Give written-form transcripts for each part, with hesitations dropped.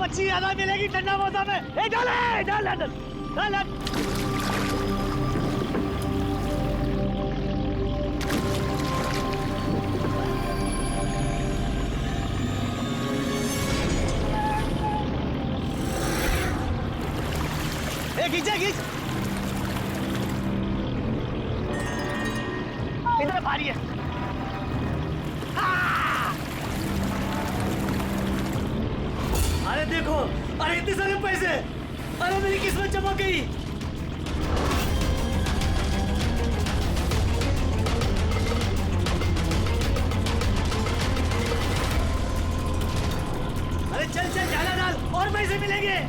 मच्छी ज्यादा मिलेगी ठंडा मौसम में। डाल डाल डाल डाल डाल। खींचा खींच, इधर भारी है। अरे देखो, अरे इतने सारे पैसे, अरे मेरी किस्मत चमक गई। अरे चल चल डाला डाल, और पैसे मिलेंगे।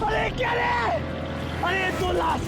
अरे क्या रे? अरे 2 लाख।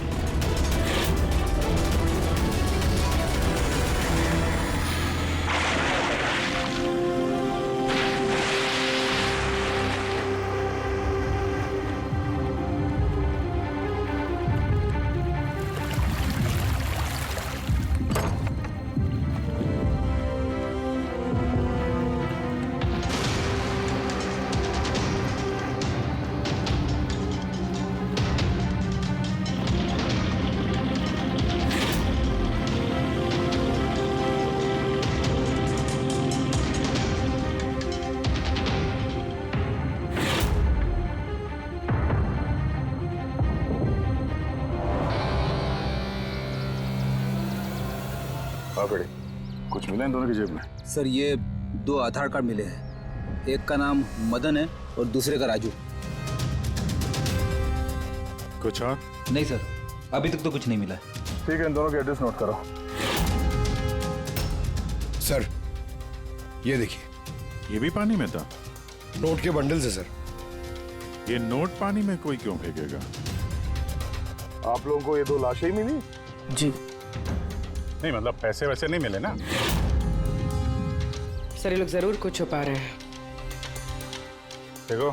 कुछ मिला इन दोनों की जेब में? सर ये 2 आधार कार्ड मिले हैं, एक का नाम मदन है और दूसरे का राजू। कुछ और? नहीं सर, अभी तक तो कुछ नहीं मिला। ठीक है, इन दोनों के एड्रेस नोट करो। सर ये देखिए, ये भी पानी में था? नोट के बंडल से सर। ये नोट पानी में कोई क्यों फेंकेगा? आप लोगों को ये 2 लाशें ही मिली? जी नहीं मतलब पैसे वैसे नहीं मिले ना? सर ये लोग जरूर कुछ छुपा रहे हैं। देखो,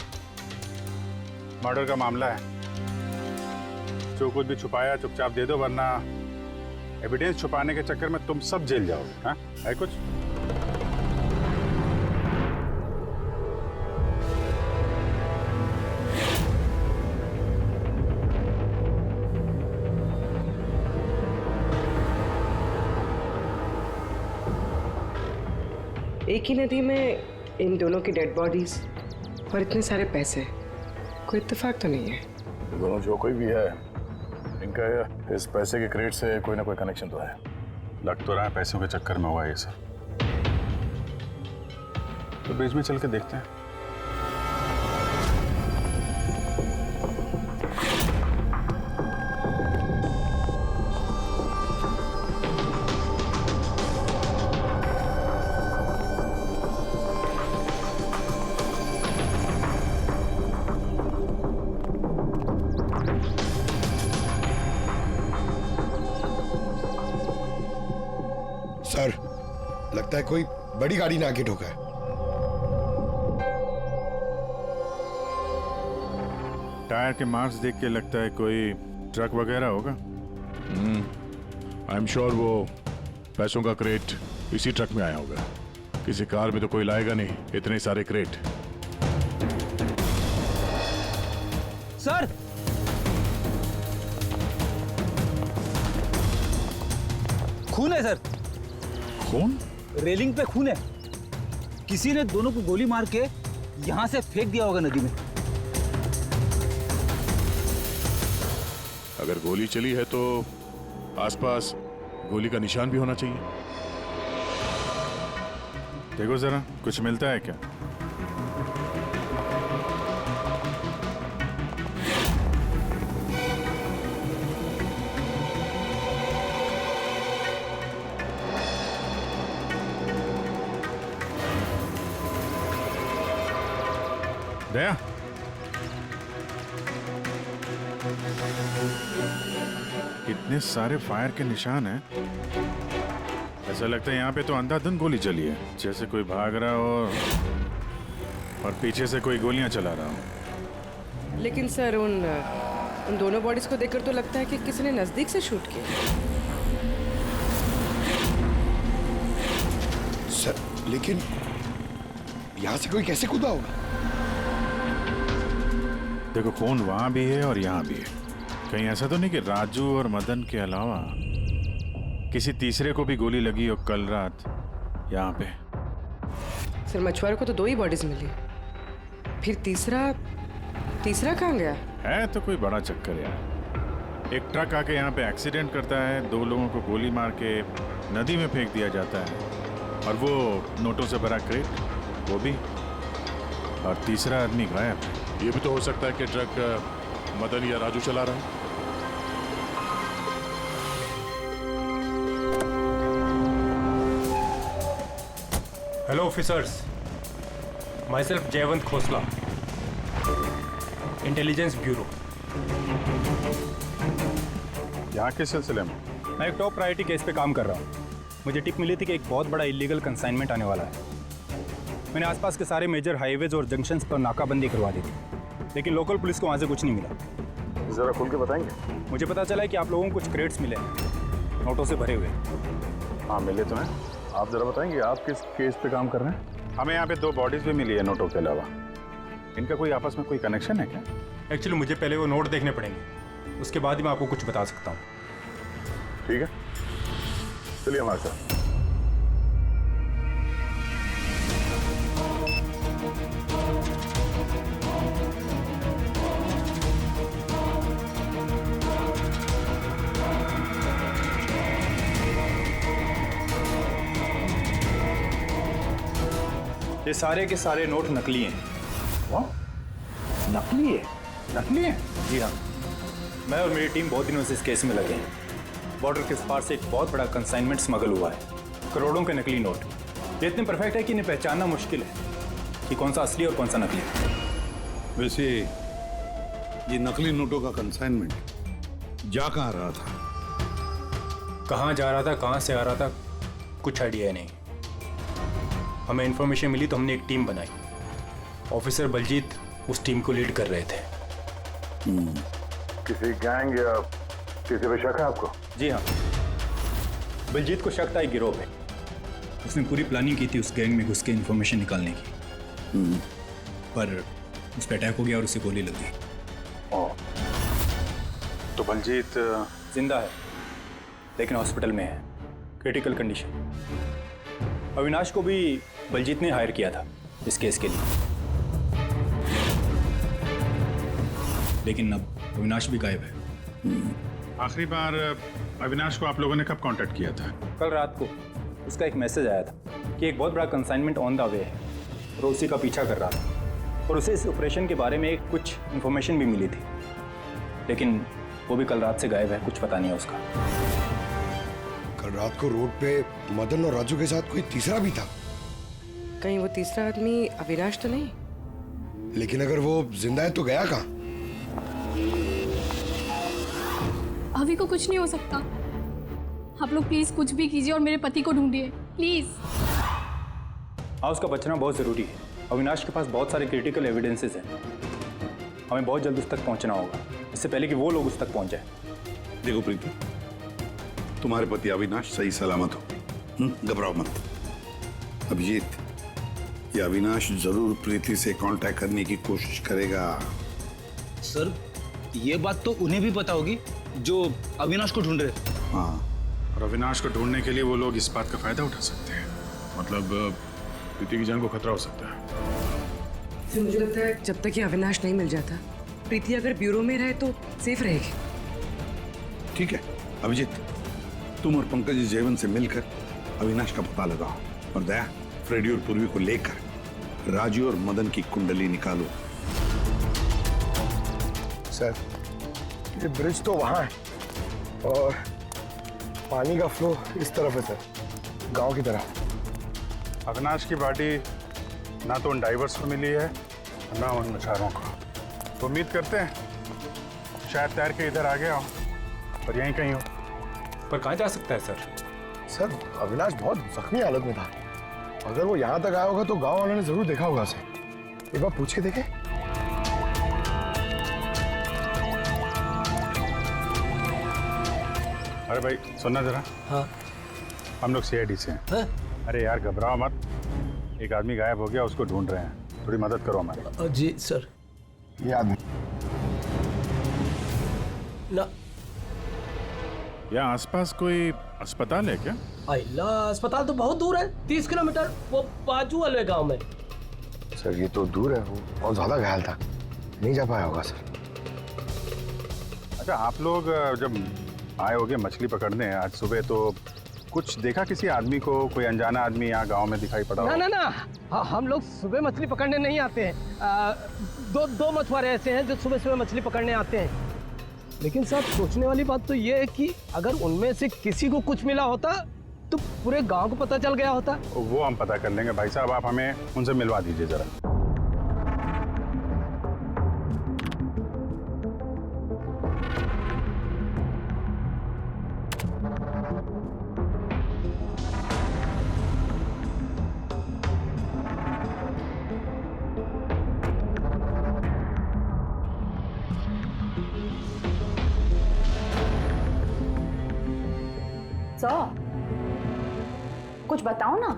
मर्डर का मामला है, जो कुछ भी छुपाया चुपचाप दे दो, वरना एविडेंस छुपाने के चक्कर में तुम सब जेल जाओगे। हाँ है कुछ? एक ही नदी में इन दोनों की डेड बॉडीज और इतने सारे पैसे, कोई इत्तेफाक तो नहीं है। दोनों जो कोई भी है, इनका इस पैसे के क्रेट से कोई ना कोई कनेक्शन तो है। लग तो रहा है पैसों के चक्कर में हुआ है ये सब। तो ब्रिज में चल के देखते हैं। सर लगता है कोई बड़ी गाड़ी ने आके ठोका है। टायर के मार्क्स देख के लगता है कोई ट्रक वगैरह होगा। आई एम श्योर वो पैसों का क्रेट इसी ट्रक में आया होगा। किसी कार में तो कोई लाएगा नहीं इतने सारे क्रेट। सर खून है सर। खून? रेलिंग पे खून है। किसी ने दोनों को गोली मार के यहां से फेंक दिया होगा नदी में। अगर गोली चली है तो आसपास गोली का निशान भी होना चाहिए। देखो जरा, कुछ मिलता है क्या? दया, इतने सारे फायर के निशान हैं। ऐसा लगता है यहाँ पे तो अंधाधुंध गोली चली है, जैसे कोई भाग रहा हो और पीछे से कोई गोलियां चला रहा हूँ। लेकिन सर उन दोनों बॉडीज को देखकर तो लगता है कि किसी ने नजदीक से शूट किया। सर लेकिन यहाँ से कोई कैसे कूदा होगा? देखो खून वहां भी है और यहाँ भी है। कहीं ऐसा तो नहीं कि राजू और मदन के अलावा किसी तीसरे को भी गोली लगी हो कल रात यहाँ पे। सर मछुआरों को तो 2 ही बॉडीज मिली, फिर तीसरा कहाँ गया? है तो कोई बड़ा चक्कर यार। एक ट्रक आके यहाँ पे एक्सीडेंट करता है, 2 लोगों को गोली मार के नदी में फेंक दिया जाता है, और वो नोटों से भरा क्रेट वो भी, और तीसरा आदमी गायब है। ये भी तो हो सकता है कि ट्रक मदन या राजू चला रहा है। Hello officers, myself जयवंत खोसला, इंटेलिजेंस ब्यूरो। यहाँ के सिलसिले में मैं एक टॉप प्रायोरिटी केस पे काम कर रहा हूँ। मुझे टिप मिली थी कि एक बहुत बड़ा इलीगल कंसाइनमेंट आने वाला है। मैंने आसपास के सारे मेजर हाईवेज और जंक्शंस पर नाकाबंदी करवा दी थी, लेकिन लोकल पुलिस को वहाँ से कुछ नहीं मिला। जरा खुल के बताएंगे? मुझे पता चला है कि आप लोगों को कुछ क्रेट्स मिले नोटों से भरे हुए। हाँ मिले तो हैं। आप जरा बताएंगे आप किस केस पे काम कर रहे हैं? हमें यहाँ पे 2 बॉडीज भी मिली है नोटों के अलावा। इनका कोई आपस में कोई कनेक्शन है क्या? एक्चुअली मुझे पहले वो नोट देखने पड़ेंगे, उसके बाद ही मैं आपको कुछ बता सकता हूँ। ठीक है, चलिए हमारे साथ। ये सारे के सारे नोट नकली हैं। नकली है? नकली है? जी हाँ, मैं और मेरी टीम बहुत दिनों से इस केस में लगे हैं। बॉर्डर के पार से एक बहुत बड़ा कंसाइनमेंट स्मगल हुआ है, करोड़ों के नकली नोट। ये इतने परफेक्ट है कि इन्हें पहचानना मुश्किल है कि कौन सा असली और कौन सा नकली है। वैसे ये नकली नोटों का कंसाइनमेंट जा कहाँ रहा था? कहाँ जा रहा था, कहाँ से आ रहा था, कुछ आइडिया नहीं। हमें इन्फॉर्मेशन मिली तो हमने एक टीम बनाई। ऑफिसर बलजीत उस टीम को लीड कर रहे थे। किसी गैंग या किसी पे शक है आपको? जी हाँ, बलजीत को शक था एक गिरोह पे। उसने पूरी प्लानिंग की थी उस गैंग में घुस के इन्फॉर्मेशन निकालने की, पर उस पर अटैक हो गया और उसे गोली लग गई। तो बलजीत जिंदा है लेकिन हॉस्पिटल में है, क्रिटिकल कंडीशन। अविनाश को भी बलजीत ने हायर किया था इस केस के लिए, लेकिन अब अविनाश भी गायब है। आखिरी बार अविनाश को आप लोगों ने कब कांटेक्ट किया था? कल रात को उसका एक मैसेज आया था कि एक बहुत बड़ा कंसाइनमेंट ऑन द वे है और उसी का पीछा कर रहा था, और उसे इस ऑपरेशन के बारे में कुछ इन्फॉर्मेशन भी मिली थी, लेकिन वो भी कल रात से गायब है, कुछ पता नहीं है उसका। कल रात को रोड पे मदन और राजू के साथ कोई तीसरा भी था। कहीं वो तीसरा आदमी अविनाश तो नहीं? लेकिन अगर वो जिंदा है तो गया कहाँ? अभी को कुछ नहीं हो सकता। आप लोग प्लीज कुछ भी कीजिए और मेरे पति को ढूंढिए प्लीज। हाँ, उसका बचना बहुत ज़रूरी है। अविनाश के पास बहुत सारे क्रिटिकल एविडेंसेस हैं। हमें बहुत जल्द उस तक पहुंचना होगा, इससे पहले कि वो लोग उस तक पहुंचे। देखो प्रीति, तुम्हारे पति अविनाश सही सलामत हो, घबराओ मत। अभिजीत, ये अविनाश जरूर प्रीति से कांटेक्ट करने की कोशिश करेगा। सर, ये बात तो उन्हें भी पता होगी जो अविनाश को ढूंढ रहे। हाँ, और अविनाश को ढूंढने के लिए वो लोग इस बात का फायदा उठा सकते हैं, मतलब प्रीति की जान को खतरा हो सकता है। तो मुझे लगता है जब तक ये अविनाश नहीं मिल जाता, प्रीति अगर ब्यूरो में रहे तो सेफ रहेगी। ठीक है अभिजीत, तुम और पंकज जयवंत से मिलकर अविनाश का पता लगाओ, और दया फ्रेडी और पूर्वी को लेकर राजू और मदन की कुंडली निकालो। सर, ये ब्रिज तो वहाँ है और पानी का फ्लो इस तरफ है सर, गांव की तरफ। अविनाश की बॉडी ना तो उन डाइवर्स को मिली है ना उन मछुआरों को। तो उम्मीद करते हैं शायद तैर के इधर आ गया हो और यहीं कहीं हो। पर कहाँ जा सकता है सर? सर, अविनाश बहुत जख्मी हालत में था। अगर वो यहाँ तक आया होगा तो गांव वालों ने जरूर देखा होगा उसे। एक बार पूछ के देखे। अरे भाई सुनना जरा। हाँ हम लोग सीआईडी से हैं। अरे यार घबराओ मत, एक आदमी गायब हो गया, उसको ढूंढ रहे हैं, थोड़ी मदद करो हमारी। जी सर। ये आदमी ना यहाँ आसपास कोई अस्पताल है क्या? अल्लाह, अस्पताल तो बहुत दूर है, 30 किलोमीटर, वो बाजू वाले गांव में। सर ये तो दूर है, वो बहुत ज्यादा घायल था, नहीं जा पाया होगा सर। अच्छा आप लोग जब आए होगे मछली पकड़ने आज सुबह, तो कुछ देखा किसी आदमी को? कोई अनजाना आदमी यहाँ गांव में दिखाई पड़ा? ना ना ना, हम लोग सुबह मछली पकड़ने नहीं आते हैं। दो मछुआरे ऐसे हैं जो सुबह सुबह मछली पकड़ने आते हैं। लेकिन साहब सोचने वाली बात तो ये है कि अगर उनमें से किसी को कुछ मिला होता तो पूरे गांव को पता चल गया होता। वो हम पता कर लेंगे भाई साहब, आप हमें उनसे मिलवा दीजिए जरा। कुछ बताओ ना।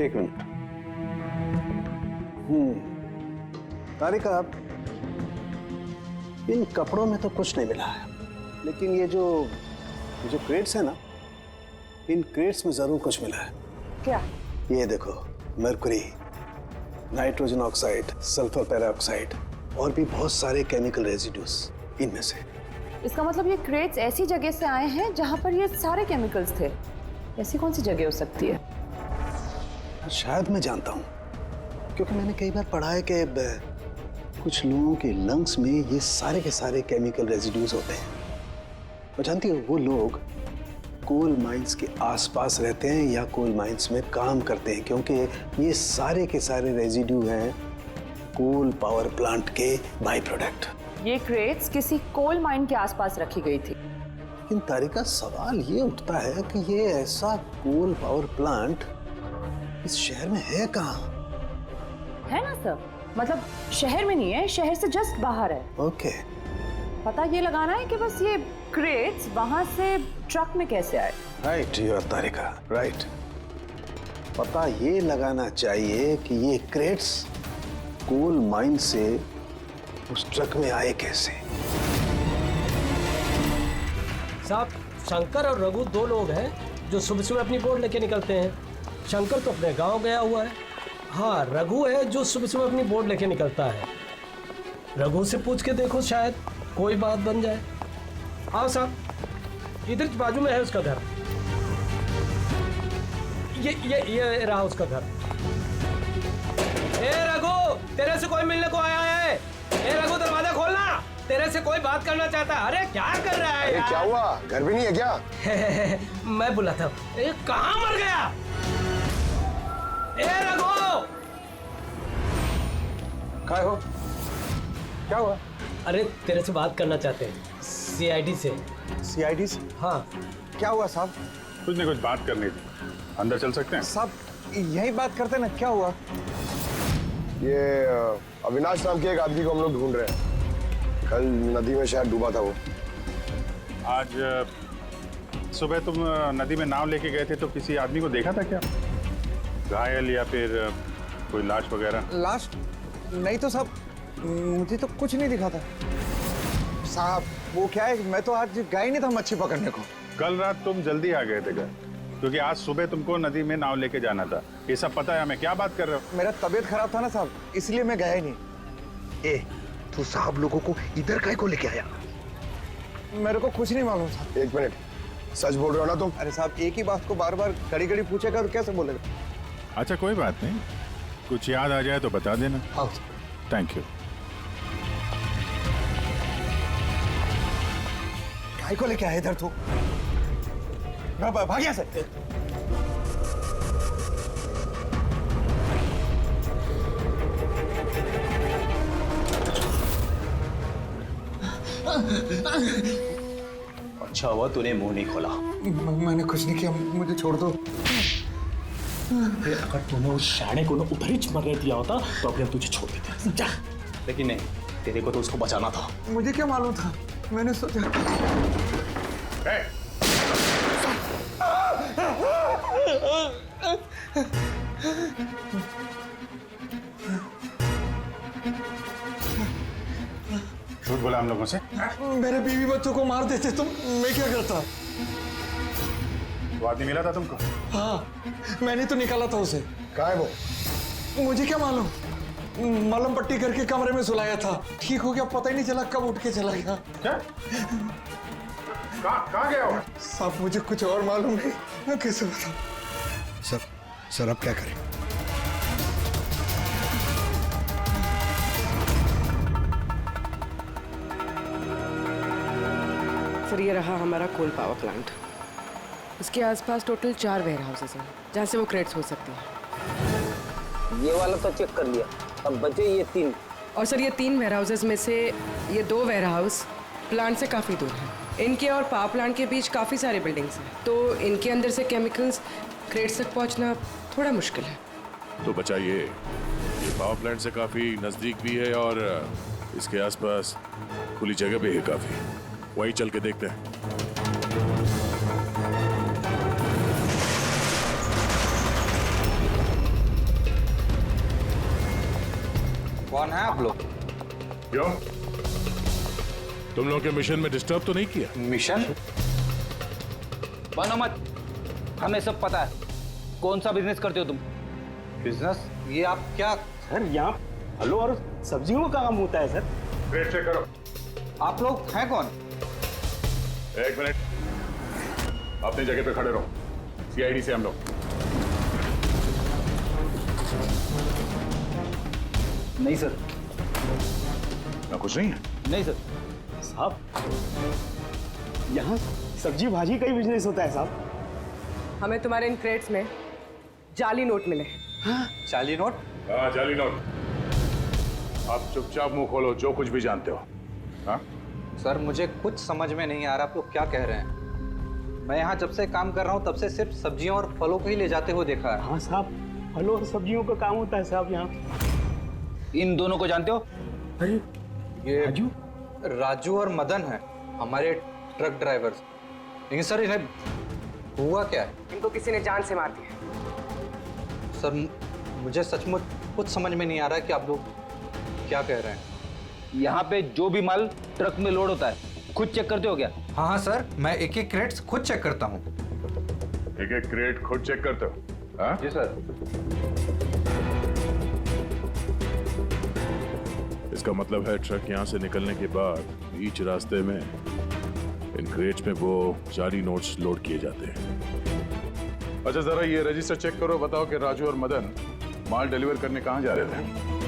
एक मिनट। तारिका, आप इन कपड़ों में तो कुछ नहीं मिला है, लेकिन ये जो क्रेट्स है ना, इन क्रेट्स में जरूर कुछ मिला है। क्या? ये देखो, mercury, nitrogen oxide, sulphur peroxide और भी बहुत सारे केमिकल रेजिड्यूज इनमें से। इसका मतलब ये क्रेट्स ऐसी जगह से आए हैं जहां पर ये सारे केमिकल्स थे। ऐसी कौन सी जगह हो सकती है? शायद मैं जानता हूँ, क्योंकि मैंने कई बार पढ़ा है कि कुछ लोगों के लंग्स में ये सारे के सारे केमिकल रेजिड्यूज होते हैं। और जानती हो, वो लोग कोल माइंस के आसपास रहते हैं या कोल माइंस में काम करते हैं, क्योंकि ये सारे के सारे रेजिड्यू हैं कोल पावर प्लांट के बाई प्रोडक्ट। ये क्रेट्स किसी कोल माइन के आसपास रखी गई थी। लेकिन तारिका, सवाल ये उठता है कि ये ऐसा कोल पावर प्लांट इस शहर में है कहाँ? है ना सर, मतलब शहर में नहीं है, शहर से जस्ट बाहर है। ओके। पता ये लगाना है कि बस ये क्रेट्स वहां से ट्रक में कैसे आए। Right your Tarika, right. पता ये लगाना चाहिए कि ये क्रेट्स कोल माइन से उस ट्रक में आए कैसे। साहब, शंकर और रघु दो लोग हैं जो सुबह सुबह अपनी बोट लेके निकलते हैं। शंकर तो अपने गांव गया हुआ है। हाँ, रघु है जो सुबह सुबह अपनी बोट लेके निकलता है। रघु से पूछ के देखो, शायद कोई बात बन जाए। आओ साहब, इधर बाजू में है उसका घर। ये रहा उसका घर। ए रघु, तेरे से कोई मिलने को आया है। ए रघु, दरवाजा खोलना, तेरे से कोई बात करना चाहता है। अरे क्या कर रहा है यार? क्या हुआ, घर भी नहीं है क्या? मैं बुलाता हूँ। कहाँ मर गया? ए रघु, क्या हो? क्या हुआ? अरे तेरे से बात करना चाहते हैं, सीआईडी से। सीआईडी से? हाँ। क्या हुआ साहब? कुछ नहीं, कुछ बात करनी थी। अंदर चल सकते हैं? साहब यही बात करते ना, क्या हुआ? ये अविनाश नाम के एक आदमी को हम लोग ढूंढ रहे हैं। कल नदी में शायद डूबा था वो। आज सुबह तुम नदी में नाव लेके गए थे, तो किसी आदमी को देखा था क्या? घायल या फिर कोई लाश वगैरह? लाश नहीं तो साहब, मुझे तो कुछ नहीं दिखा था साहब। वो क्या है, मैं तो आज गया ही नहीं था मच्छी पकड़ने को। कल रात तुम जल्दी आ गए थे घर, क्योंकि आज सुबह तुमको नदी में नाव लेके जाना था। ये सब पता है हमें, क्या बात कर रहे हो? मेरा तबीयत खराब था ना साहब, इसलिए मैं गया ही नहीं। तू साहब लोगों को इधर काहे को लेके आया? मेरे को कुछ नहीं मालूम साहब। एक मिनट, सच बोल रहे हो ना तुम? अरे साहब, एक ही बात को बार बार घड़ी घड़ी पूछेगा तो कैसे बोलेगा? अच्छा कोई बात नहीं, कुछ याद आ जाए तो बता देना। हाँ। Thank you. काहे को लेके आया इधर तू? भाग यहाँ से। अच्छा हुआ तूने मुंह नहीं खोला। मैंने कुछ नहीं किया, मुझे छोड़ दो। अगर तूने उस शाणे को ना उधर ही मरने दिया होता तो अभी हम तुझे छोड़ देते, समझा? लेकिन नहीं, तेरे को तो उसको बचाना था। मुझे क्या मालूम था, मैंने सोचा। झूठ बोला हम लोगों से? मेरे बीवी बच्चों को मार देते तुम, मैं क्या करता? वो आदमी मिला था तुमको? हाँ, मैंने तो निकाला था उसे। कहाँ है वो? मुझे क्या मालूम, मलम पट्टी करके कमरे में सुलाया था, ठीक हो गया, पता ही नहीं चला कब उठ के चला गया। क्या? कहाँ गया वो? साहब मुझे कुछ और मालूम नहीं, मैं कैसे बताऊं? सर अब क्या करें? सर ये रहा हमारा कोल पावर प्लांट। इसके आसपास टोटल 4 वेयर हाउसेस हैं जहाँ से वो क्रेट्स हो सकते हैं। ये वाला तो चेक कर लिया, अब बचे ये 3। और सर ये 3 वेयर हाउसेस में से ये 2 वेयर हाउस प्लांट से काफ़ी दूर हैं। इनके और पावर प्लांट के बीच काफ़ी सारे बिल्डिंग्स हैं, तो इनके अंदर से केमिकल्स क्रेट्स तक पहुँचना थोड़ा मुश्किल है। तो बचाइए, ये पावर प्लांट से काफी नजदीक भी है और इसके आसपास खुली जगह भी है काफी, वहीं चल के देखते हैं। कौन है आप लोग? क्यों, तुम लोगों के मिशन में डिस्टर्ब तो नहीं किया? मिशन? बनो मत, हमें सब पता है। कौन सा बिजनेस करते हो तुम? बिजनेस? ये आप क्या? सर यहाँ फलों और सब्जियों का काम होता है सर। क्रेट चेक करो। आप लोग हैं कौन? एक मिनट, अपनी जगह पे खड़े रहो। सीआईडी से हम लोग। नहीं सर। ना कुछ नहीं है? नहीं सर। साहब यहाँ सब्जी भाजी का ही बिजनेस होता है साहब। हमें तुम्हारे इन क्रेट्स में जाली नोट मिले। हाँ? जाली नोट? हाँ, जाली नोट। आप चुपचाप मुंह खोलो, जो कुछ भी जानते हो। हाँ? सर मुझे कुछ समझ में नहीं आ रहा आप लोग क्या कह रहे हैं। मैं यहाँ जब से काम कर रहा हूँ तब से सिर्फ सब्जियों और फलों को ही ले जाते हुए देखा है। हाँ साहब, फलों और सब्जियों का काम होता है साहब यहाँ। इन दोनों को जानते हो? अरे ये राजू और मदन है, हमारे ट्रक ड्राइवर्स। लेकिन सर इन्हें हुआ क्या है? इनको किसी ने जान से मार दिया। सर मुझे सचमुच कुछ समझ में नहीं आ रहा है कि आप लोग क्या कह रहे हैं। यहाँ पे जो भी माल ट्रक में लोड होता है खुद चेक करते हो क्या? हाँ हाँ सर, मैं एक एक क्रेट्स खुद चेक करता हूँ। एक एक क्रेट खुद चेक करते हो? हाँ? जी सर। इसका मतलब है ट्रक यहाँ से निकलने के बाद बीच रास्ते में इन क्रेट्स में वो जाली नोट्स लोड किए जाते हैं। अच्छा, जरा ये रजिस्टर चेक करो, बताओ कि राजू और मदन माल डिलीवर करने कहाँ जा रहे थे?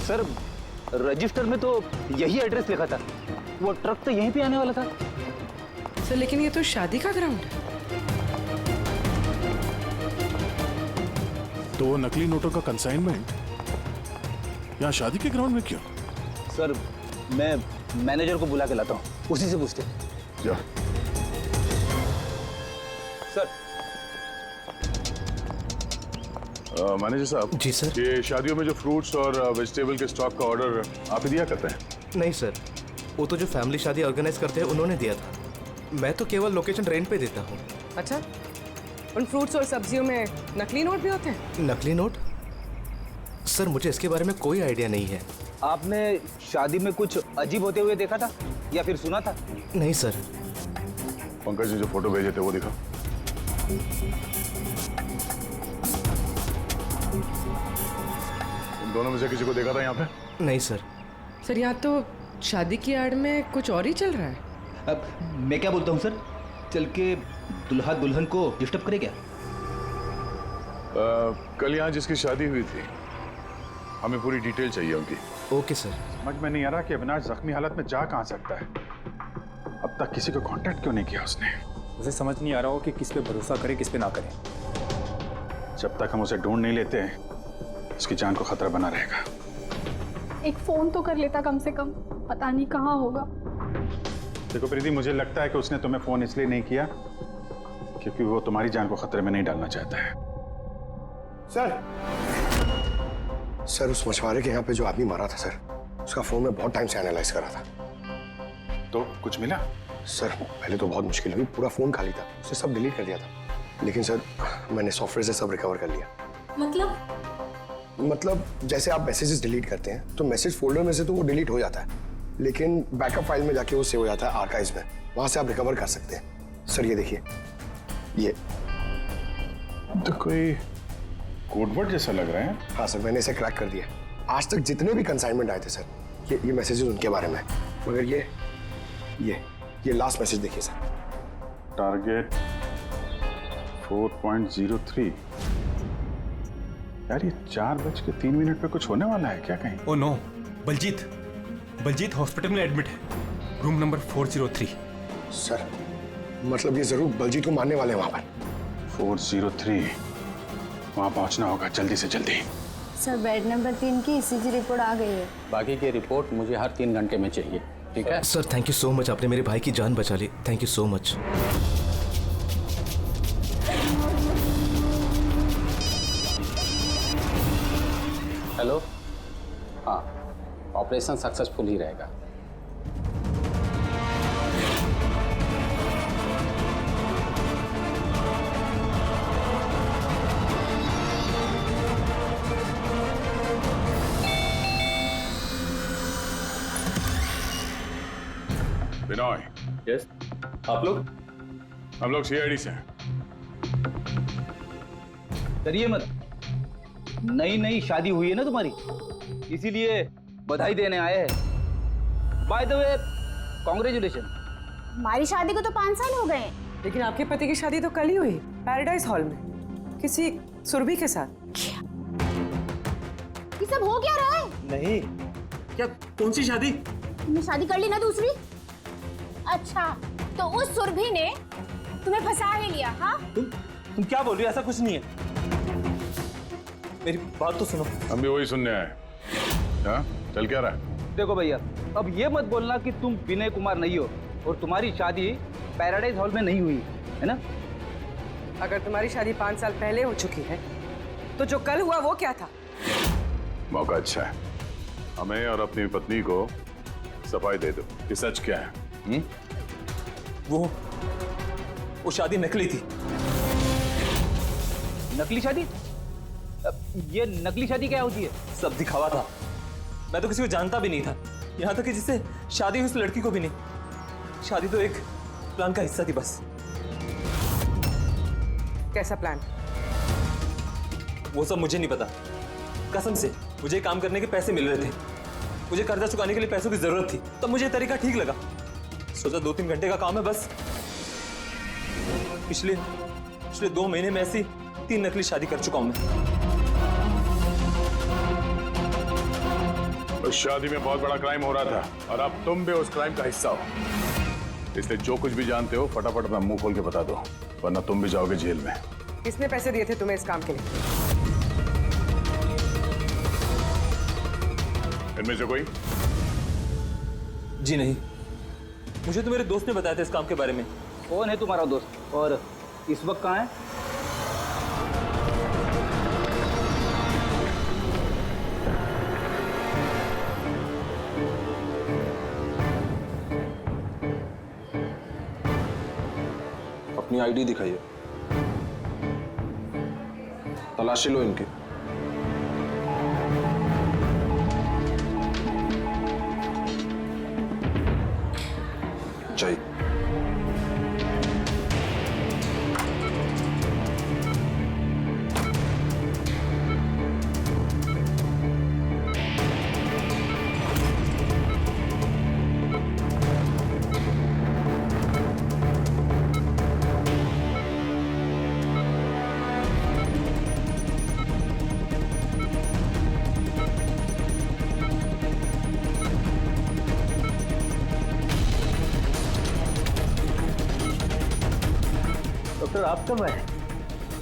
सर रजिस्टर में तो यही एड्रेस लिखा था, वो ट्रक तो यहीं पे आने वाला था। सर लेकिन ये तो शादी का ग्राउंड है। तो वो नकली नोटों का कंसाइनमेंट यहाँ शादी के ग्राउंड में क्यों? सर मैं मैनेजर को बुला के लाता हूँ, उसी से पूछते। जा। सर। मैनेजर साहब। जी सर। ये शादियों में जो फ्रूट्स और वेजिटेबल के स्टॉक का ऑर्डर आप ही दिया करते हैं? नहीं सर, वो तो जो फैमिली शादी ऑर्गेनाइज करते हैं उन्होंने दिया था। मैं तो केवल लोकेशन रेंट पे देता हूँ। अच्छा, उन फ्रूट्स और सब्जियों में नकली नोट भी होते हैं? नकली नोट? सर मुझे इसके बारे में कोई आइडिया नहीं है। आपने शादी में कुछ अजीब होते हुए देखा था या फिर सुना था? नहीं सर। पंकज ने जो फोटो भेजे थे वो दिखा। दोनों में से किसी को देखा था यहाँ पे? नहीं सर। सर यहाँ तो शादी की आड़ में कुछ और ही चल रहा है। अब मैं क्या बोलता हूँ सर, चल के दुल्हा दुल्हन को डिस्टर्ब करे क्या? कल यहाँ जिसकी शादी हुई थी हमें पूरी डिटेल चाहिए उनकी। Okay sir. समझ में नहीं आ रहा कि अविनाश जख्मी हालत में जा कहाँ सकता है। अब तक किसी को कांटेक्ट क्यों नहीं किया उसने? मुझे समझ नहीं आ रहा हो कि किस पे भरोसा करे किस पे ना करे। जब तक हम उसे ढूंढ नहीं लेते उसकी जान को खतरा बना रहेगा। एक फोन तो कर लेता कम से कम, पता नहीं कहाँ होगा। देखो प्रीति, मुझे लगता है कि उसने तुम्हें फोन इसलिए नहीं किया क्योंकि वो तुम्हारी जान को खतरे में नहीं डालना चाहता है। सर उस मछुआरे के यहाँ पे जो आदमी मारा था सर, उसका फोन में बहुत टाइम से एनालाइज करा था। तो कुछ मिला? सर पहले तो बहुत मुश्किल हुई, पूरा फोन खाली था, उसने सब डिलीट कर दिया था। लेकिन सर मैंने सॉफ्टवेयर से सब रिकवर कर लिया। मतलब जैसे आप मैसेजेस डिलीट करते हैं तो मैसेज फोल्डर में से तो वो डिलीट हो जाता है, लेकिन बैकअप फाइल में जाके वो सेव हो जाता है आर्काइव्स में, वहां से आप रिकवर कर सकते हैं। सर ये देखिए, ये तो कोई कोडवर्ड जैसा लग रहा है। हाँ सर, मैंने इसे क्रैक कर दिया। आज तक जितने भी कंसाइनमेंट आए थे सर, ये मैसेजेस उनके बारे में है। मगर ये लास्ट मैसेज देखिए सर। टारगेट 4.03। यार ये 4:03 पे कुछ होने वाला है क्या कहीं? ओ नो, बलजीत हॉस्पिटल में एडमिट है, रूम नंबर 403। सर मतलब ये जरूर बलजीत को मारने वाले हैं वहां पर। 403, वहां पहुंचना होगा जल्दी से जल्दी। सर बेड नंबर 3 की ECG रिपोर्ट आ गई है। बाकी की रिपोर्ट मुझे हर 3 घंटे में चाहिए, ठीक है? Sir thank you so much, आपने मेरे भाई की जान बचा ली। Thank you so much. Hello, हाँ, ऑपरेशन सक्सेसफुल ही रहेगा। बिनॉय। यस, आप लोग? हम लोग CID से हैं। डरिए मत, नई शादी हुई है ना तुम्हारी, इसीलिए बधाई देने आए हैं। By the way, congratulation. हमारी शादी को तो 5 साल हो गए, लेकिन आपके पति की शादी तो कल ही हुई, पैराडाइज हॉल में, किसी सुरभि के साथ। ये सब हो क्या रहा है? नहीं, क्या कौन सी शादी? तुमने शादी कर ली ना दूसरी? अच्छा, तो उस सुरभि ने तुम्हें फंसा ही लिया? हाँ, तुम क्या बोल रही हो? ऐसा कुछ नहीं है, मेरी बात तो सुनो। हम भी वही सुनने आए। हाँ, चल क्या रहा है? देखो भैया, अब ये मत बोलना कि तुम विनय कुमार नहीं हो और तुम्हारी शादी पैराडाइज हॉल में नहीं हुई है ना? अगर तुम्हारी शादी 5 साल पहले हो चुकी है तो जो कल हुआ वो क्या था? मौका अच्छा है, हमें और अपनी पत्नी को सफाई दे दो कि सच क्या है। वो शादी नकली थी। नकली शादी? ये नकली शादी क्या होती है? सब दिखावा था, मैं तो किसी को जानता भी नहीं था, यहाँ तक कि जिससे शादी हुई उस लड़की को भी नहीं। शादी तो एक प्लान का हिस्सा थी बस। कैसा प्लान? वो सब मुझे नहीं पता, कसम से। मुझे काम करने के पैसे मिल रहे थे, मुझे कर्जा चुकाने के लिए पैसों की जरूरत थी, तब मुझे तरीका ठीक लगा। सोचा 2-3 घंटे का काम है बस। पिछले 2 महीने में ऐसी 3 नकली शादी कर चुका हूं मैं। उस शादी में बहुत बड़ा क्राइम हो रहा था और अब तुम भी उस क्राइम का हिस्सा हो, इसलिए जो कुछ भी जानते हो फटाफट अपना मुंह खोल के बता दो, वरना तुम भी जाओगे जेल में। किसने पैसे दिए थे तुम्हें इस काम के लिए? इनमें से कोई? जी नहीं, मुझे तो मेरे दोस्त ने बताया था इस काम के बारे में। कौन है तुम्हारा दोस्त और इस वक्त कहाँ है? अपनी आईडी दिखाइए, तलाशी लो इनकी। चाहिए डॉक्टर आप कब आए?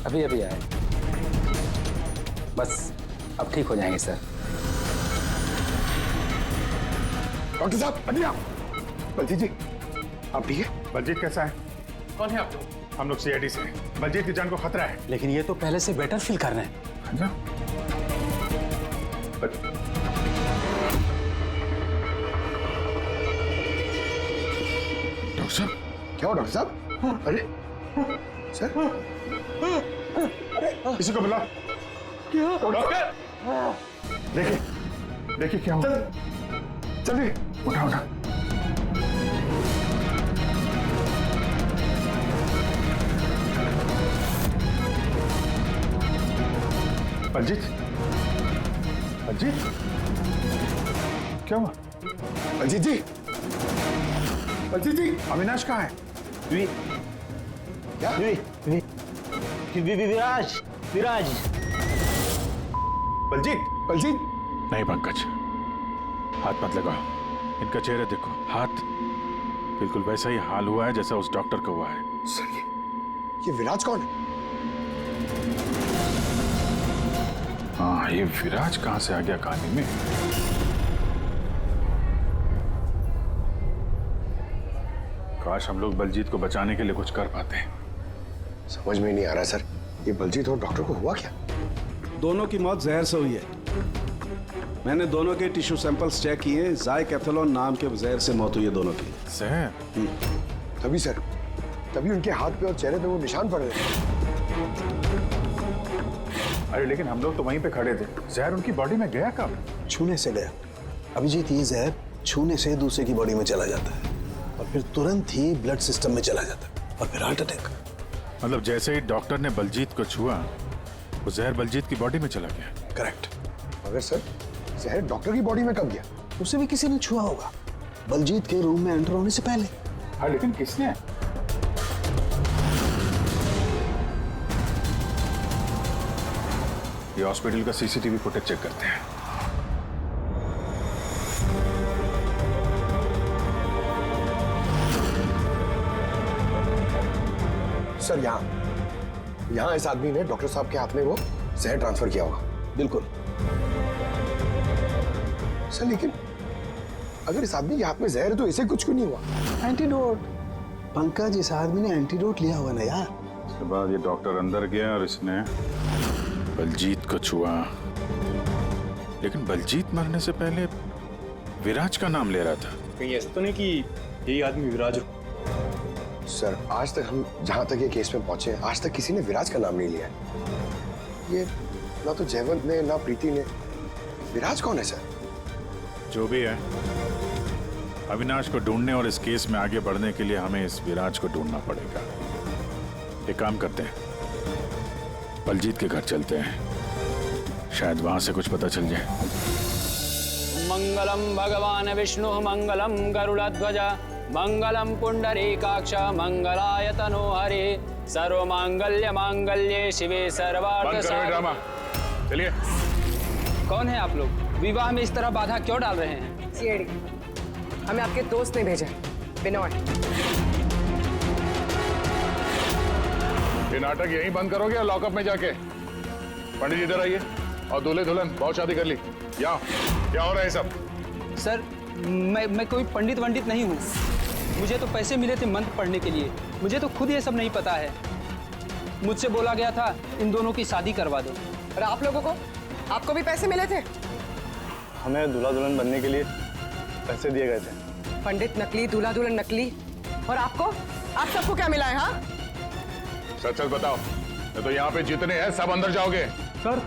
अभी अभी आए। बस अब ठीक हो जाएंगे सर। डॉक्टर साहब अभी आप। बलजीत जी आप ठीक है? बलजीत कैसा है? कौन है आप लोग? हम लोग सीआईडी से हैं। बलजीत की जान को खतरा है। लेकिन ये तो पहले से बेटर फील कर रहे हैं। अच्छा? डॉक्टर साहब क्या हो डॉक्टर साहब? अरे सर किसी को बुला। क्या डॉक्टर देखिए देखिए क्या हुआ। चलिए उठा उठा। बलजीत बलजीत क्या हुआ? बलजीत जी बलजीत जी अविनाश कहाँ है? क्या? विराज विराज। बलजीत बलजीत नहीं पंकज, हाथ मत लगाओ। इनका चेहरा देखो, हाथ बिल्कुल वैसा ही हाल हुआ है जैसा उस डॉक्टर का हुआ है। सर ये विराज कौन है? हाँ ये विराज कहाँ से आ गया कहानी में? काश हम लोग बलजीत को बचाने के लिए कुछ कर पाते हैं। समझ में नहीं आ रहा सर, ये बलजीत और डॉक्टर को हुआ क्या? दोनों की मौत जहर से हुई है। मैंने दोनों के टिश्यू सैंपल्स चेक किए, ज़ाइकैथोलोन नाम के जहर से मौत हुई है दोनों की। जहर? तभी सर, तभी उनके हाथ पे और चेहरे पे वो निशान पड़ रहे थे। अरे लेकिन हम लोग तो वहीं पे खड़े थे, जहर उनकी बॉडी में गया कब? छूने से गया। अभिजीत, ये जहर छूने से दूसरे की बॉडी में चला जाता है और फिर तुरंत ही ब्लड सिस्टम में चला जाता है और फिर हार्ट अटैक। मतलब जैसे ही डॉक्टर ने बलजीत को छुआ, वो जहर बलजीत की बॉडी में चला गया। करेक्ट। मगर सर जहर डॉक्टर की बॉडी में कब गया? उसे भी किसी ने छुआ होगा, बलजीत के रूम में एंटर होने से पहले। हाँ लेकिन किसने? ये हॉस्पिटल का सीसीटीवी फुटेज चेक करते हैं। सर यहाँ इस आदमी ने डॉक्टर साहब के हाथ में वो जहर ट्रांसफर किया होगा। बिल्कुल सर, लेकिन अगर इस आदमी के हाथ में जहर है तो इसे कुछ क्यों नहीं हुआ? एंटीडोट। पंकज, इस आदमी ने एंटीडोट लिया हुआ ना यार। उसके बाद ये डॉक्टर अंदर गया और इसने बलजीत को छुआ। लेकिन बलजीत मरने से पहले विराज का नाम ले रहा था। कहीं ऐसा तो नहीं कि यही आदमी विराज हो? सर आज तक हम जहां तक ये केस में पहुंचे, आज तक किसी ने विराज का नाम नहीं लिया है। ये ना तो जयवंत ने ना प्रीति ने। विराज कौन है सर? जो भी है, अविनाश को ढूंढने और इस केस में आगे बढ़ने के लिए हमें इस विराज को ढूंढना पड़ेगा। एक काम करते हैं, बलजीत के घर चलते हैं, शायद वहां से कुछ पता चल जाए। मंगलम भगवान विष्णु मंगलम गरुड़ध्वज मंगलम पुंडरीकाक्ष मंगलाय तनो हरे सर्व मांगल्य मांगल्ये शिवे सर्वार्थ ड्रामा। चलिए। कौन है आप लोग? विवाह में इस तरह बाधा क्यों डाल रहे हैं? सीआईडी, हमें आपके दोस्त ने भेजा, बिनोय। ये नाटक यहीं बंद करोगे या लॉकअप में जाके? पंडित जी इधर आइए और दूल्हे दुल्हन बहुत शादी कर ली। क्या हो रहा है सब? सर मैं कोई पंडित वंडित नहीं हूँ। मुझे तो पैसे मिले थे मंत्र पढ़ने के लिए। मुझे तो खुद ये सब नहीं पता है। मुझसे बोला गया था इन दोनों की शादी करवा दो। और आप लोगों को? आपको भी पैसे मिले थे? हमें दूल्हा दुल्हन बनने के लिए पैसे दिए गए थे। पंडित नकली, दूल्हा दुल्हन नकली। और आपको? आप सबको क्या मिला है? हाँ सच सच बताओ, नहीं तो यहाँ पे जितने हैं सब अंदर जाओगे। सर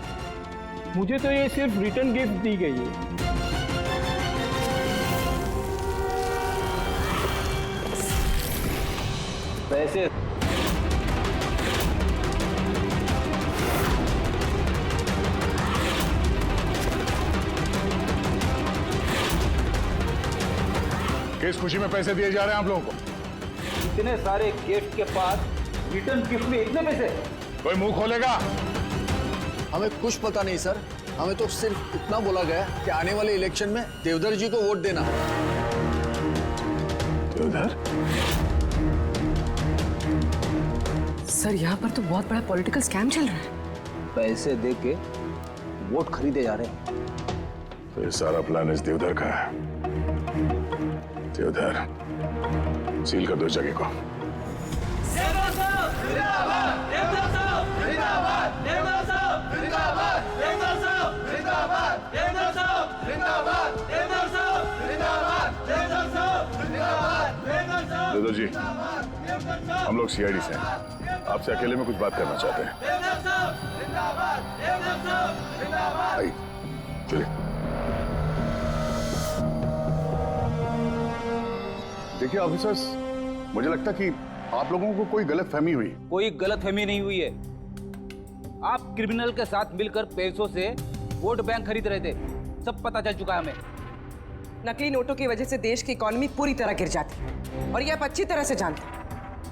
मुझे तो ये सिर्फ रिटर्न गिफ्ट दी गई है। पैसे किस खुशी में पैसे दिए जा रहे हैं आप लोगों को? इतने सारे गिफ्ट के बाद रिटर्न गिफ्ट में इतने पैसे? कोई मुंह खोलेगा? हमें कुछ पता नहीं सर, हमें तो सिर्फ इतना बोला गया कि आने वाले इलेक्शन में देवधर जी को वोट देना। देवधर? सर यहाँ पर तो बहुत बड़ा पॉलिटिकल स्कैम चल रहा है। पैसे दे के वोट खरीदे जा रहे हैं। तो ये सारा प्लान इस देवधर का है। देवधर, सील कर दो इस जगह को। देवधर जी, हम लोग सीआईडी से हैं। आपसे अकेले में कुछ बात करना चाहते हैं। आइए, चलिए। देखिए ऑफिसर्स, मुझे लगता कि आप लोगों को कोई गलतफहमी हुई। कोई गलतफहमी नहीं हुई है। आप क्रिमिनल के साथ मिलकर पैसों से वोट बैंक खरीद रहे थे, सब पता चल चुका है हमें। नकली नोटों की वजह से देश की इकोनॉमी पूरी तरह गिर जाती है और ये आप अच्छी तरह से जानते हैं।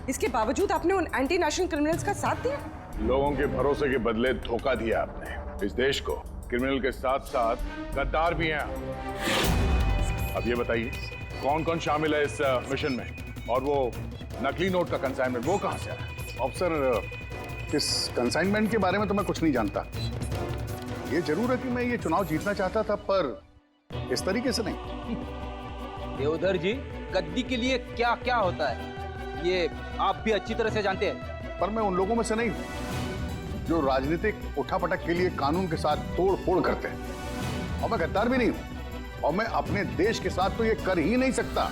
इसके बावजूद आपने उन एंटी नेशनल क्रिमिनल्स का साथ दिया। लोगों के भरोसे के बदले धोखा दिया आपने इस देश को। क्रिमिनल के साथ साथ गद्दार भी हैं। अब ये बताइए कौन कौन शामिल है इस मिशन में, और वो नकली नोट का कंसाइनमेंट वो कहां से आया? ऑफिसर, इस कंसाइनमेंट के बारे में तो मैं कुछ नहीं जानता। ये जरूर है कि मैं ये चुनाव जीतना चाहता था, पर इस तरीके से नहीं। देवधर जी, गद्दी के लिए क्या क्या होता है ये आप भी अच्छी तरह से जानते हैं। पर मैं उन लोगों में से नहीं हूं जो राजनीतिक उठापटक के लिए कानून के साथ तोड़ फोड़ करते हैं, और मैं गद्दार भी नहीं हूं, और मैं अपने देश के साथ तो ये कर ही नहीं सकता।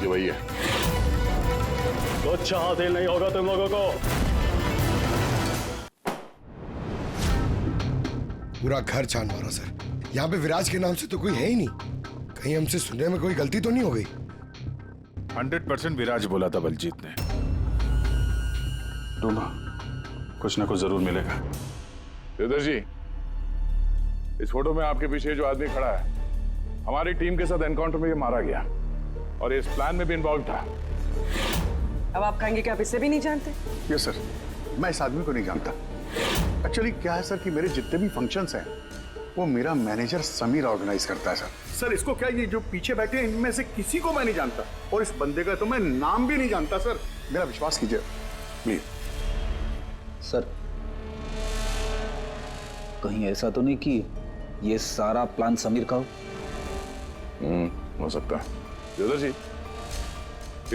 ये वही है। कुछ हासिल नहीं होगा तुम लोगों को। पूरा घर छान मारा सर। यहाँ पे विराज के नाम से तो कोई है ही नहीं। कहीं हमसे सुनने में कोई गलती तो नहीं हो गई? 100% विराज बोला था बलजीत ने। ढूंढो, कुछ ना कुछ जरूर मिलेगा। देवधर जी, इस फोटो में आपके पीछे जो आदमी खड़ा है, हमारी टीम के साथ एनकाउंटर में ये मारा गया और इस प्लान में भी इन्वॉल्व था। अब आप कहेंगे कि आप इसे भी नहीं जानते? यस सर, मैं इस आदमी को नहीं जानता। एक्चुअली क्या है सर कि मेरे जितने भी फंक्शंस हैं वो मेरा मैनेजर समीर ऑर्गेनाइज करता है सर। सर इसको क्या, ये जो पीछे बैठे हैं इनमें से किसी को मैं नहीं जानता, और इस बंदे का तो मैं नाम भी नहीं जानता सर। मेरा विश्वास कीजिए प्लीज। सर कहीं ऐसा तो नहीं कि ये सारा प्लान समीर का हो? हो सकता है। देवधर जी,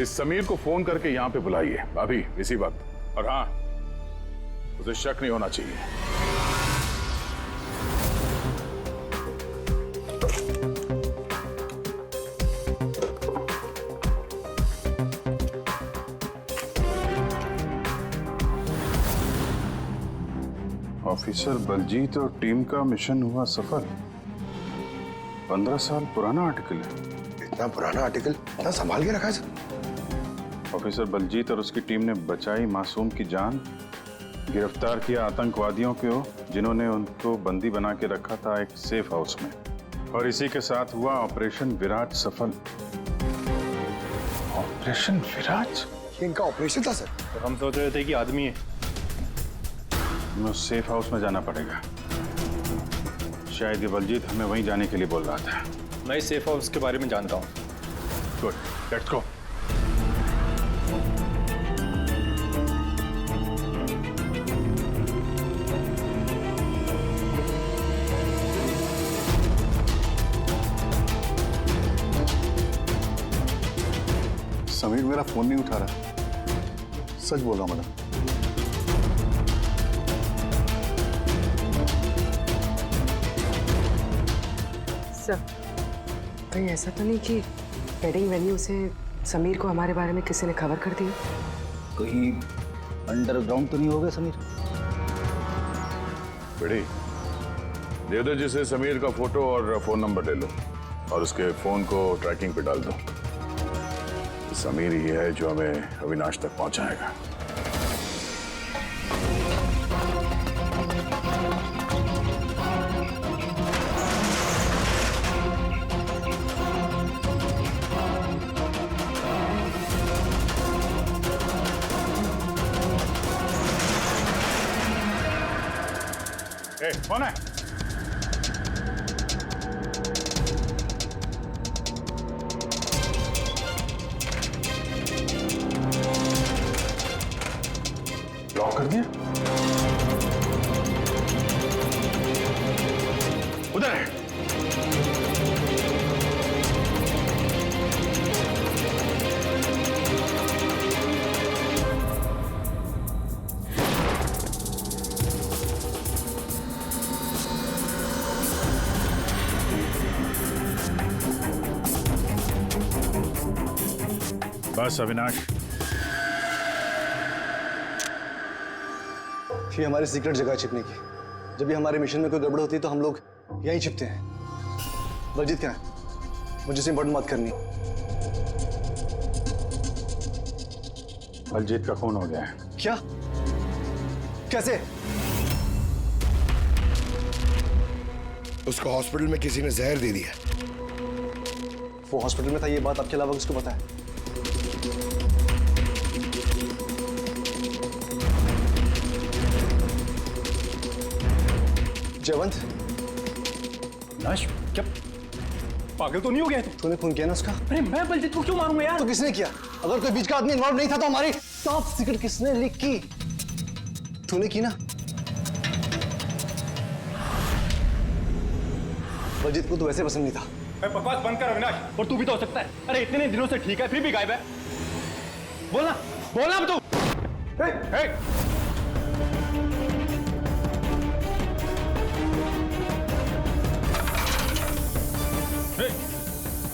इस समीर को फोन करके यहाँ पे बुलाइए अभी इसी वक्त, और हाँ, उसे शक नहीं होना चाहिए। ऑफिसर बलजीत और टीम का मिशन हुआ सफल। 15 साल पुराना आर्टिकल है। इतना पुराना आर्टिकल क्या संभाल के रखा है सर? ऑफिसर बलजीत और उसकी टीम ने बचाई मासूम की जान, गिरफ्तार किया आतंकवादियों को जिन्होंने उनको बंदी बना के रखा था एक सेफ हाउस में, और इसी के साथ हुआ ऑपरेशन विराज सफल। ऑपरेशन विराज? ये इनका ऑपरेशन था सर? तो हम सोच रहे थे कि आदमी है। हमें उस सेफ हाउस में जाना पड़ेगा। शायद ये बलजीत हमें वहीं जाने के लिए बोल रहा था। मैं इस सेफ हाउस के बारे में जानता हूँ। Good, let's go. समीर मेरा फोन नहीं उठा रहा। सच बोल रहा हूं मैडम। सर, कहीं ऐसा तो नहीं कि वेडिंग वेन्यू से समीर को हमारे बारे में किसी ने खबर कर दी? कहीं अंडरग्राउंड तो नहीं हो गया समीर? बेटी, देवधर जी से समीर का फोटो और फोन नंबर ले लो, और उसके फोन को ट्रैकिंग पे डाल दो। समीर ही है जो हमें अविनाश तक पहुंचाएगा। कौन है? लॉक कर दिया? उधर है। बस अविनाश, ये हमारी सीक्रेट जगह है छिपने की। जब भी हमारे मिशन में कोई गड़बड़ होती है तो हम लोग यहीं छिपते हैं। बलजीत क्या है? मुझे से इम्पोर्टेंट बात करनी। बलजीत का खून हो गया है। क्या? कैसे? उसको हॉस्पिटल में किसी ने जहर दे दिया। वो हॉस्पिटल में था, ये बात आपके अलावा किसको पता है? जयवंत, नाश, क्या पागल तो नहीं हो गया तू? तूने खून किया ना उसका? अरे मैं बलजीत को क्यों मारूंगा यार? तो किसने किया? अगर कोई बीच का आदमी इन्वॉल्व नहीं था तो हमारी टॉप सीक्रेट किसने लीक की? तूने की ना? बलजीत को तो वैसे पसंद नहीं था। अरे बकवास बंद कर अविनाश, और तू भी तो हो सकता है। अरे इतने दिनों से ठीक है, फिर भी गायब है। बोलना बोलना अब तू।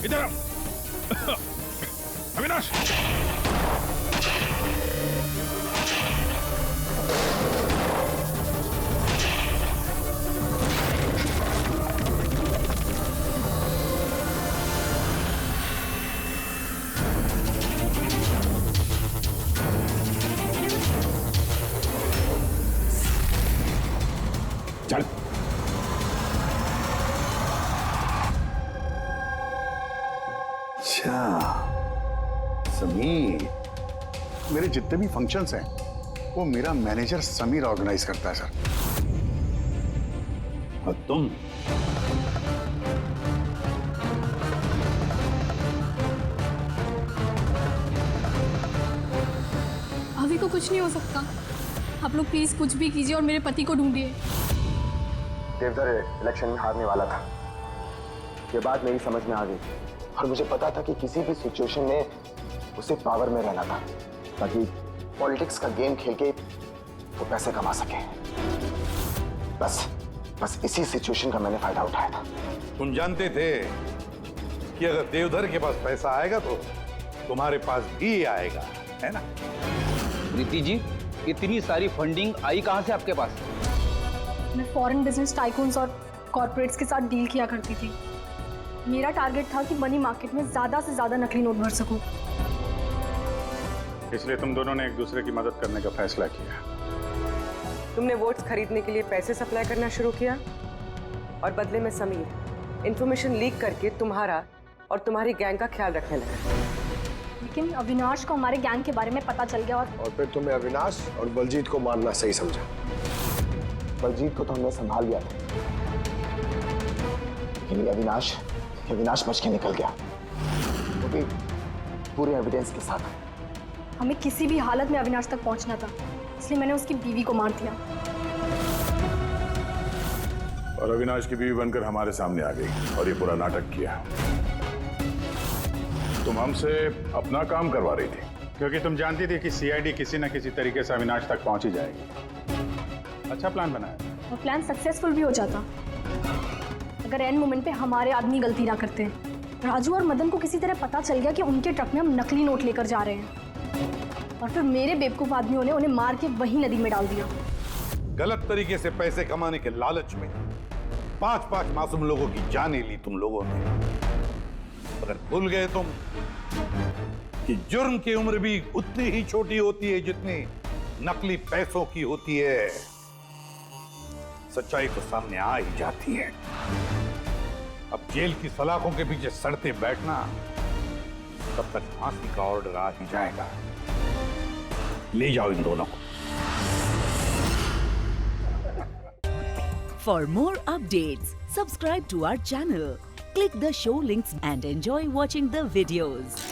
इधर आओ। अविनाश, चल। अच्छा समीर, मेरे जितने भी फंक्शंस हैं वो मेरा मैनेजर समीर ऑर्गेनाइज करता है सर। और तुम अभी को कुछ नहीं हो सकता। आप लोग प्लीज कुछ भी कीजिए और मेरे पति को ढूंढिए। देवधर इलेक्शन में हारने वाला था, ये बात मेरी समझ में आ गई और मुझे पता था कि किसी भी सिचुएशन में उसे पावर में रहना था ताकि पॉलिटिक्स का गेम खेल के वो पैसे कमा सके। बस इसी सिचुएशन का मैंने फायदा उठाया था। तुम जानते थे कि अगर देवधर के पास पैसा आएगा तो तुम्हारे पास भी आएगा, है ना? प्रीति जी, इतनी सारी फंडिंग आई कहां से आपके पास? मैं फॉरेन बिजनेस टाइकून्स और कॉर्पोरेट्स के साथ डील किया करती थी। मेरा टारगेट था कि मनी मार्केट में ज्यादा से ज्यादा नकली नोट भर सकूं। इसलिए तुम दोनों ने एक दूसरे की मदद करने का फैसला किया। तुमने वोट्स खरीदने के लिए पैसे सप्लाई करना शुरू किया और बदले में समीर इंफॉर्मेशन लीक करके तुम्हारा और तुम्हारी गैंग का ख्याल रखने लगा। लेकिन अविनाश को हमारे गैंग के बारे में पता चल गया और फिर तुम्हें अविनाश और बलजीत को मारना सही समझा। बलजीत को तो हमने संभाल लिया था, लेकिन अविनाश बच के निकल गया, वो भी पूरे एविडेंस के साथ। हमें किसी भी हालत में अविनाश तक पहुंचना था, इसलिए मैंने उसकी बीवी को मार दिया। और अविनाश की बीवी बनकर हमारे सामने आ गई और ये पूरा नाटक किया। तुम हमसे अपना काम करवा रही थी क्योंकि तुम जानती थी कि सीआईडी किसी न किसी तरीके से अविनाश तक पहुंच ही जाएगी। अच्छा प्लान बनाया और प्लान सक्सेसफुल भी हो जाता अगर एंड मोमेंट पे हमारे आदमी गलती ना करते। राजू और मदन को किसी तरह पता चल गया कि उनके ट्रक में हम नकली नोट लेकर जा रहे हैं और फिर मेरे बेवकूफ आदमियों ने उन्हें मार के वही नदी में डाल दिया। गलत तरीके से पैसे कमाने के लालच में 5-5 मासूम लोगों की जानें ली तुम लोगों ने। अगर भूल गए तुम कि जुर्म की उम्र भी उतनी ही छोटी होती है जितनी नकली पैसों की होती है। सच्चाई तो सामने आ ही जाती है। अब जेल की सलाखों के पीछे सड़ते बैठना, तब तक फांसी का ऑर्डर आ ही जाएगा। ले जाओ इन दोनों को। For more updates, subscribe to our channel, click the show links and enjoy watching the videos.